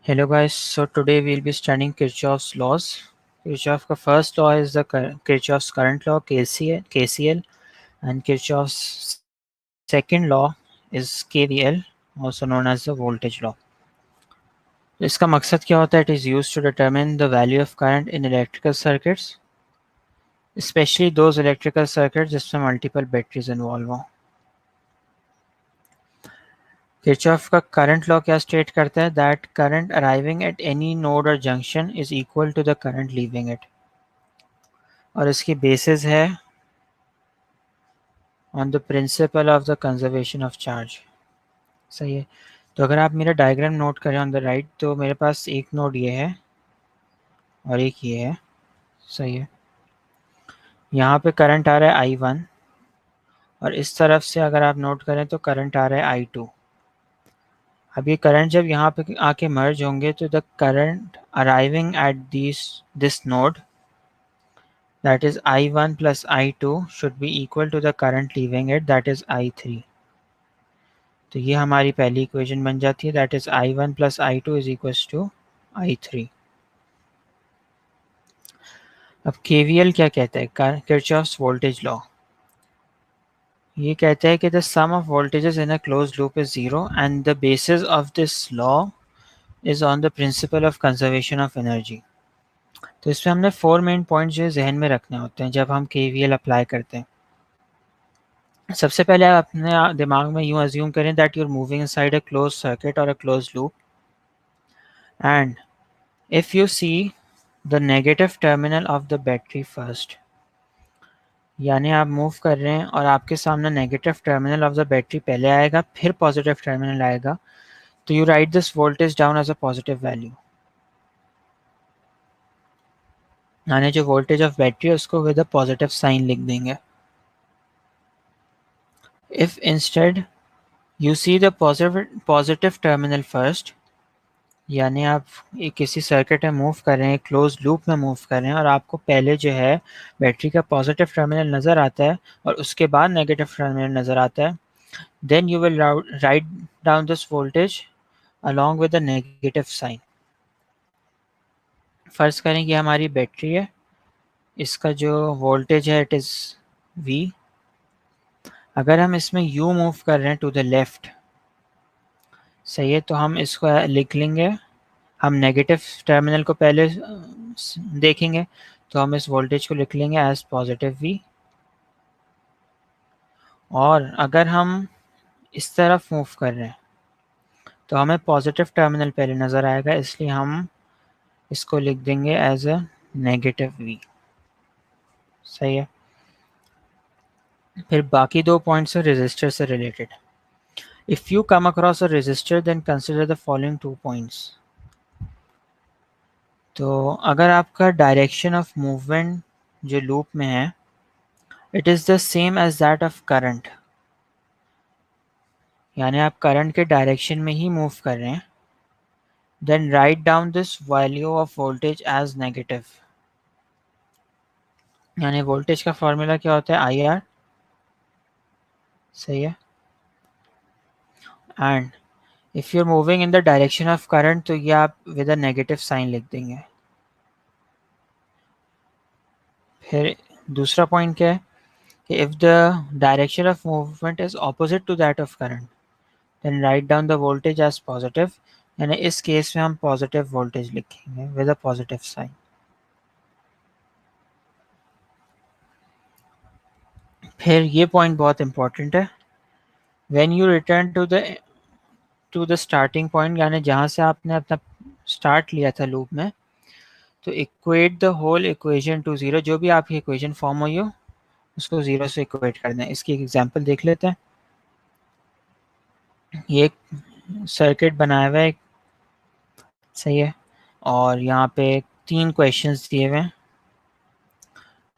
Hello guys, so today we'll be studying Kirchhoff's laws. Kirchhoff's first law is the Kirchhoff's current law KCL, and Kirchhoff's second law is KVL, also known as the voltage law. इसका मकसद क्या होता है? It is used to determine the value of current in electrical circuits, especially those electrical circuits जिसमें multiple batteries involved हों. Kirchhoff का current law क्या state करता है? That current arriving at any node और junction is equal to the current leaving it, और इसकी basis है on the principle of the conservation of charge. सही है. तो अगर आप मेरा डायग्राम नोट करें ऑन द राइट, तो मेरे पास एक नोड ये है और एक ये है. सही है. यहाँ पे करंट आ रहा है I1, और इस तरफ से अगर आप नोट करें तो करंट आ रहा है I2. अब ये करंट जब यहाँ पे आके मर्ज होंगे तो the current arriving at this node, that is I1 plus I2 should be equal to the current leaving it, that is I3. तो ये हमारी पहली इक्वेशन बन जाती है, that is I1 plus I2 is equals to I3. अब KVL क्या कहता है? Kirchhoff's voltage law. ये कहता है कि the sum of voltages in a closed loop is zero and the basis of this law is on the principle of conservation of energy. तो इसमें हमने 4 मेन पॉइंट्स जो जहन में रखने होते हैं जब हम KVL अप्लाई करते हैं. सबसे पहले आप अपने दिमाग में यूं अज्यूम करें that you are moving inside a close circuit और a close loop, and if you see the negative terminal of the battery first, यानी आप मूव कर रहे हैं और आपके सामने negative terminal of the battery पहले आएगा, फिर पॉजिटिव टर्मिनल आएगा, तो you write this voltage down as a positive value. यानी जो वोल्टेज ऑफ बैटरी है उसको विद अ पॉजिटिव साइन लिख देंगे. If instead you see the positive terminal first, यानी आप किसी सर्किट में मूव कर रहे हैं, क्लोज लूप में मूव कर रहे हैं, और आपको पहले जो है बैटरी का पॉजिटिव टर्मिनल नज़र आता है और उसके बाद नेगेटिव टर्मिनल नज़र आता है, then you will write down this voltage along with the negative sign. फ़र्ज़ करें कि हमारी बैटरी है, इसका जो वोल्टेज है इट इज़ V. अगर हम इसमें U मूव कर रहे हैं टू द लेफ़्ट, सही है, तो हम इसको लिख लेंगे. हम नेगेटिव टर्मिनल को पहले देखेंगे, तो हम इस वोल्टेज को लिख लेंगे एज पॉजिटिव V. और अगर हम इस तरफ मूव कर रहे हैं तो हमें पॉजिटिव टर्मिनल पहले नज़र आएगा, इसलिए हम इसको लिख देंगे एज अ नेगेटिव V. सही है. फिर बाकी दो पॉइंट्स हैं रेजिस्टर से related. If you come across a resistor then consider the following 2 points. तो अगर आपका डायरेक्शन ऑफ मूवमेंट जो लूप में है it is the same as that of current, यानी आप करंट के डायरेक्शन में ही मूव कर रहे हैं, then write down this value of voltage as negative. यानी वोल्टेज का फॉर्मूला क्या होता है? IR. सही है. And if you are moving in the direction of current, तो ये आप विद अ नेगेटिव साइन लिख देंगे. फिर दूसरा पॉइंट क्या है कि if the direction of movement is opposite to that of current, then write down the voltage as positive. यानी इस केस में हम पॉजिटिव वोल्टेज लिखेंगे विद अ पॉजिटिव साइन. फिर ये पॉइंट बहुत इंपॉर्टेंट है. When you return to the starting point, यानी जहाँ से आपने अपना स्टार्ट लिया था लूप में, तो equate the whole equation to zero. जो भी आपकी इक्वेशन फॉर्म हुई हो उसको ज़ीरो से इक्वेट कर दें. इसकी एक एग्जांपल देख लेते हैं. ये एक सर्किट बनाया हुआ है, सही है, और यहाँ पे 3 क्वेश्चंस दिए हुए हैं.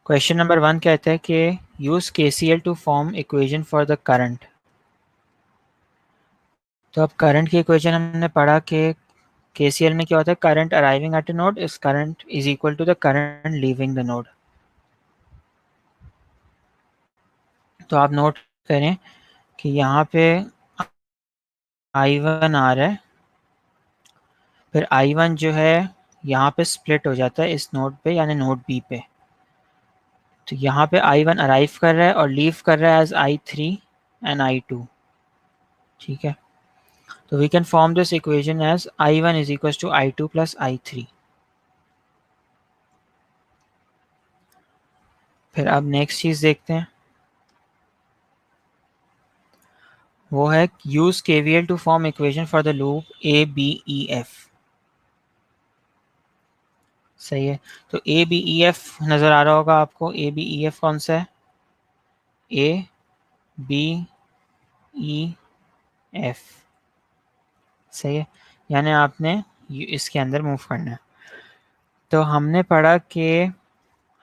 क्वेश्चन नंबर 1 कहता है कि use KCL to form equation for the current. तो अब करंट की इक्वेशन हमने पढ़ा कि KCL में क्या होता है? Current arriving at a node is current is equal to the current leaving the node. तो आप नोट करें कि यहाँ पे I1 आ रहा है, फिर I1 जो है यहाँ पे स्प्लिट हो जाता है इस नोड पे यानी नोड बी पे। तो यहाँ पे I1 अराइव कर रहा है और लीव कर रहा है एज I3 एंड I2। ठीक है, तो we can form this equation as I1 is equal to I2 plus I3। फिर अब नेक्स्ट चीज देखते हैं, वो है use KVL to form equation for the loop ABEF। सही है, तो ABEF नजर आ रहा होगा आपको। ABEF कौन सा है? ABEF। सही है, यानी आपने इसके अंदर मूव करना है। तो हमने पढ़ा कि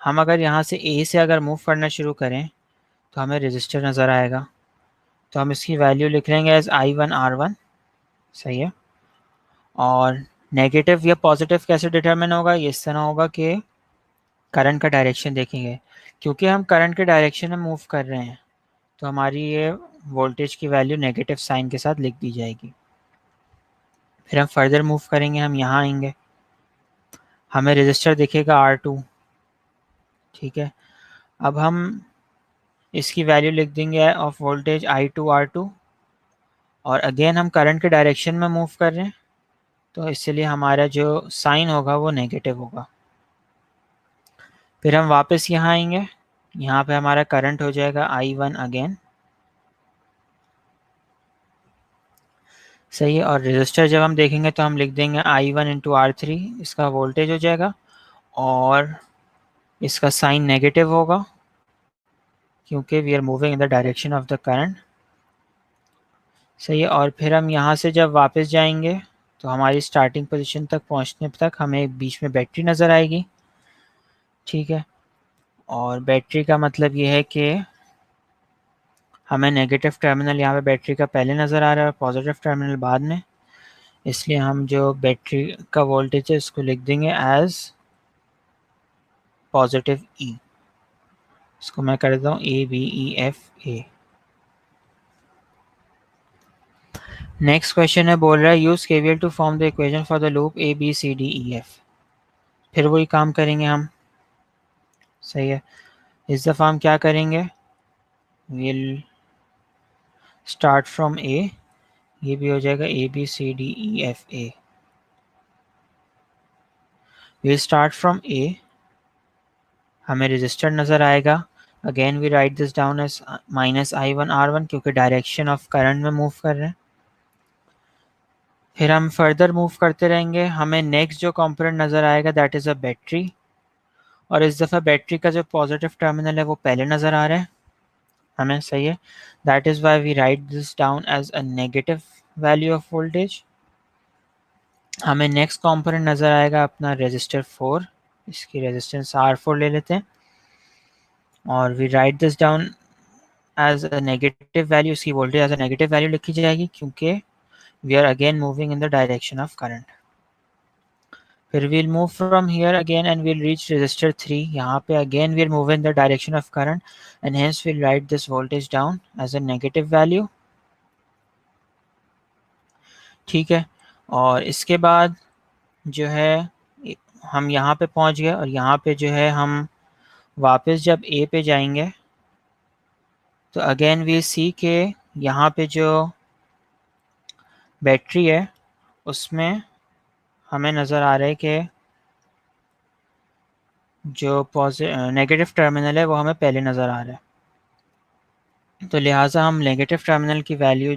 हम अगर यहाँ से A से अगर मूव करना शुरू करें तो हमें रजिस्टर नज़र आएगा। तो हम इसकी वैल्यू लिख लेंगे एज I1 R1। सही है, और नेगेटिव या पॉजिटिव कैसे डिटरमिन होगा? ये इस तरह होगा कि करंट का डायरेक्शन देखेंगे। क्योंकि हम करंट के डायरेक्शन में मूव कर रहे हैं तो हमारी ये वोल्टेज की वैल्यू नेगेटिव साइन के साथ लिख दी जाएगी। फिर हम फर्दर मूव करेंगे, हम यहाँ आएंगे, हमें रजिस्टर दिखेगा R2। ठीक है, अब हम इसकी वैल्यू लिख देंगे ऑफ वोल्टेज I2 R2, और अगेन हम करंट के डायरेक्शन में मूव कर रहे हैं तो इसलिए हमारा जो साइन होगा वो नेगेटिव होगा। फिर हम वापस यहाँ आएंगे, यहाँ पे हमारा करंट हो जाएगा I1 अगेन। सही है, और रजिस्टर जब हम देखेंगे तो हम लिख देंगे I1 इंटू R3, इसका वोल्टेज हो जाएगा और इसका साइन नेगेटिव होगा क्योंकि we are moving in the direction of the current. सही है, और फिर हम यहाँ से जब वापस जाएंगे तो हमारी स्टार्टिंग पोजीशन तक पहुँचने तक हमें बीच में बैटरी नज़र आएगी। ठीक है, और बैटरी का मतलब ये है कि हमें नेगेटिव टर्मिनल यहाँ पे बैटरी का पहले नज़र आ रहा है और पॉजिटिव टर्मिनल बाद में, इसलिए हम जो बैटरी का वोल्टेज है उसको लिख देंगे एज पॉजिटिव ई। इसको मैं कर देता हूँ ABEF। नेक्स्ट क्वेश्चन है, बोल रहा है use KVL to form the equation for the loop ABCDEF। फिर वही काम करेंगे हम। सही है, इस दफ़ा हम क्या करेंगे, विल स्टार्ट फ्रॉम A, ये भी हो जाएगा ABCDEFA। Will start from A, हमें रजिस्टर नज़र आएगा। Again we write this down as -I1 R1 क्योंकि डायरेक्शन ऑफ करंट में मूव कर रहे हैं। फिर हम फर्दर मूव करते रहेंगे, हमें नेक्स्ट जो कंपोनेंट नज़र आएगा दैट इज़ अ बैटरी, और इस दफ़ा बैटरी का जो पॉजिटिव टर्मिनल है वो पहले नज़र आ रहा है हमें। सही है, that is why we write this down as a negative value of voltage. हमें नेक्स्ट कंपोनेंट नज़र आएगा अपना रेजिस्टर 4, इसकी रेजिस्टेंस R4 ले लेते हैं, और we write this down as a negative value, इसकी voltage as a negative value लिखी जाएगी क्योंकि we are again moving in the direction of current. फिर we'll move from here again and we'll reach resistor 3, यहाँ पे again we'll move in the direction of current and hence we'll write this voltage down as a negative value। ठीक है, और इसके बाद जो है हम यहाँ पे पहुँच गए, और यहाँ पे जो है हम वापस जब A पे जाएंगे तो अगेन we'll see के यहाँ पे जो बैटरी है उसमें हमें नज़र आ रहा है कि जो नेगेटिव टर्मिनल है वो हमें पहले नज़र आ रहा है। तो लिहाजा हम नेगेटिव टर्मिनल की वैल्यू,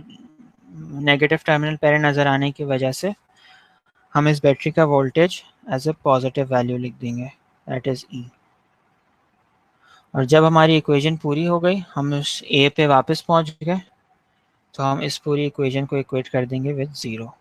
नेगेटिव टर्मिनल पहले नज़र आने की वजह से हम इस बैटरी का voltage as a positive value लिख देंगे, दैट इज़ E। और जब हमारी इक्वेशन पूरी हो गई, हम उस A पे वापस पहुंच गए, तो हम इस पूरी इक्वेशन को इक्वेट कर देंगे विद 0।